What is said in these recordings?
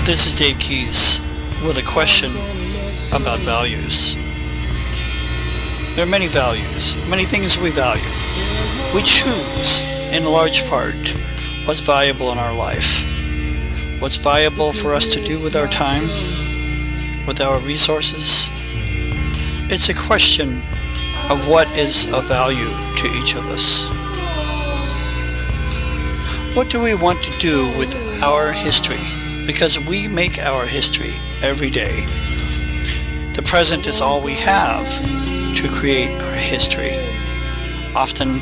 This is Dave Keys with a question about values. There are many values, many things we value. We choose, in large part, what's valuable in our life, what's valuable for us to do with our time, with our resources. It's a question of what is of value to each of us. What do we want to do with our history? Because we make our history every day. The present is all we have to create our history. Often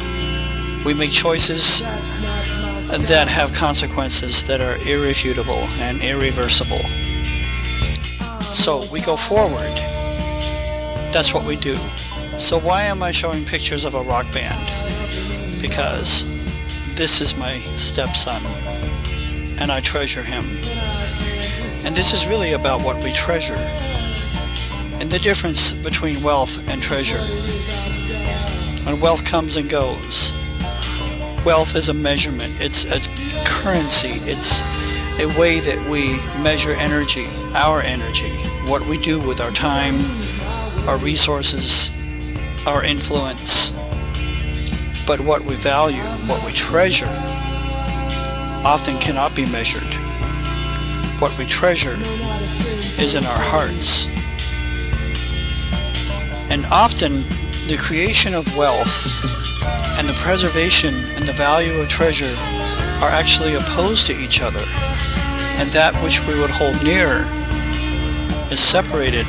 we make choices that have consequences that are irrefutable and irreversible. So we go forward. That's what we do. So why am I showing pictures of a rock band? Because this is my stepson, and I treasure him. And this is really about what we treasure, and the difference between wealth and treasure. When wealth comes and goes, wealth is a measurement, it's a currency, it's a way that we measure energy, what we do with our time, our resources, our influence. But what we value, what we treasure, often cannot be measured. What we treasure is in our hearts. And often the creation of wealth and the preservation and the value of treasure are actually opposed to each other. And that which we would hold near is separated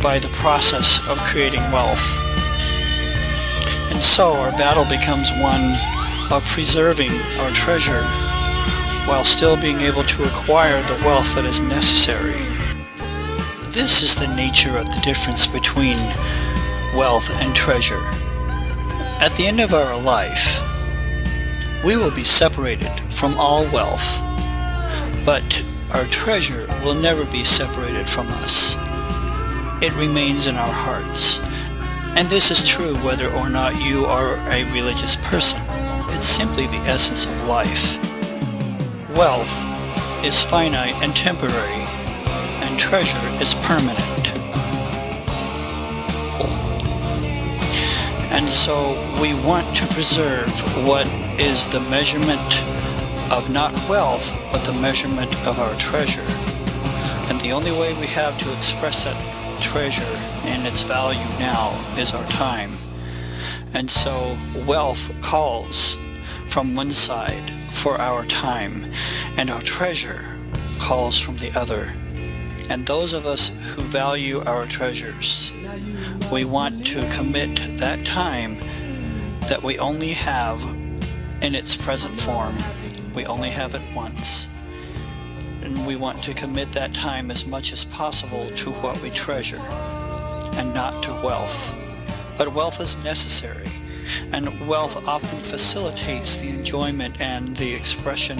by the process of creating wealth. And so our battle becomes one of preserving our treasure while still being able to acquire the wealth that is necessary. This is the nature of the difference between wealth and treasure. At the end of our life, we will be separated from all wealth, but our treasure will never be separated from us. It remains in our hearts. And this is true whether or not you are a religious person. It's simply the essence of life. Wealth is finite and temporary, and treasure is permanent. And so we want to preserve what is the measurement of not wealth, but the measurement of our treasure. And the only way we have to express that treasure and its value now is our time. And so wealth calls from one side for our time, and our treasure calls from the other. And those of us who value our treasures, we want to commit that time that we only have in its present form. We only have it once. And we want to commit that time as much as possible to what we treasure and not to wealth. But wealth is necessary, and wealth often facilitates the enjoyment and the expression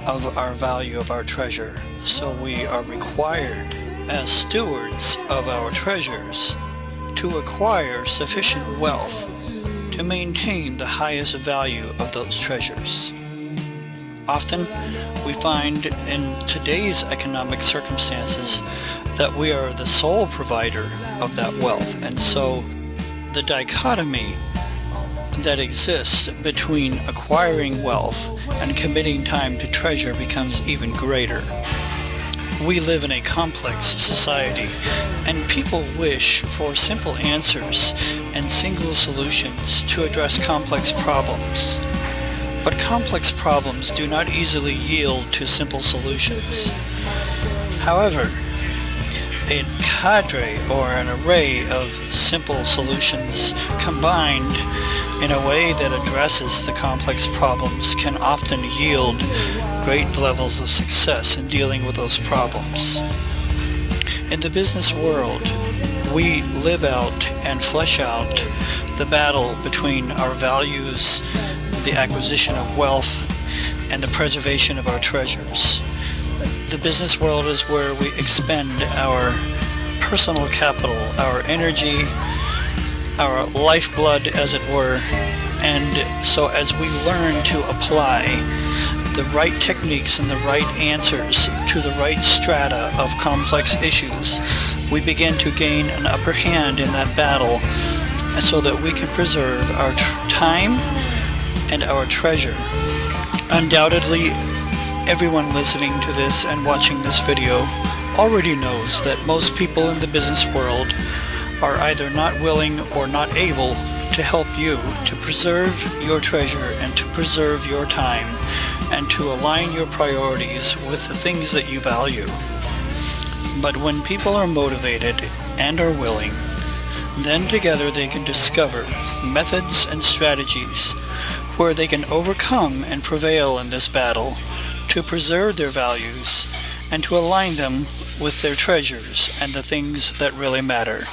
of our value of our treasure. So we are required as stewards of our treasures to acquire sufficient wealth to maintain the highest value of those treasures. Often we find in today's economic circumstances that we are the sole provider of that wealth, and so the dichotomy that exists between acquiring wealth and committing time to treasure becomes even greater. We live in a complex society, and people wish for simple answers and single solutions to address complex problems. But complex problems do not easily yield to simple solutions. However, a cadre or an array of simple solutions combined in a way that addresses the complex problems can often yield great levels of success in dealing with those problems. In the business world, we live out and flesh out the battle between our values, the acquisition of wealth, and the preservation of our treasures. The business world is where we expend our personal capital, our energy, our lifeblood, as it were. And so as we learn to apply the right techniques and the right answers to the right strata of complex issues, we begin to gain an upper hand in that battle so that we can preserve our time and our treasure. Undoubtedly, everyone listening to this and watching this video already knows that most people in the business world are either not willing or not able to help you to preserve your treasure and to preserve your time and to align your priorities with the things that you value. But when people are motivated and are willing, then together they can discover methods and strategies where they can overcome and prevail in this battle to preserve their values and to align them with their treasures and the things that really matter.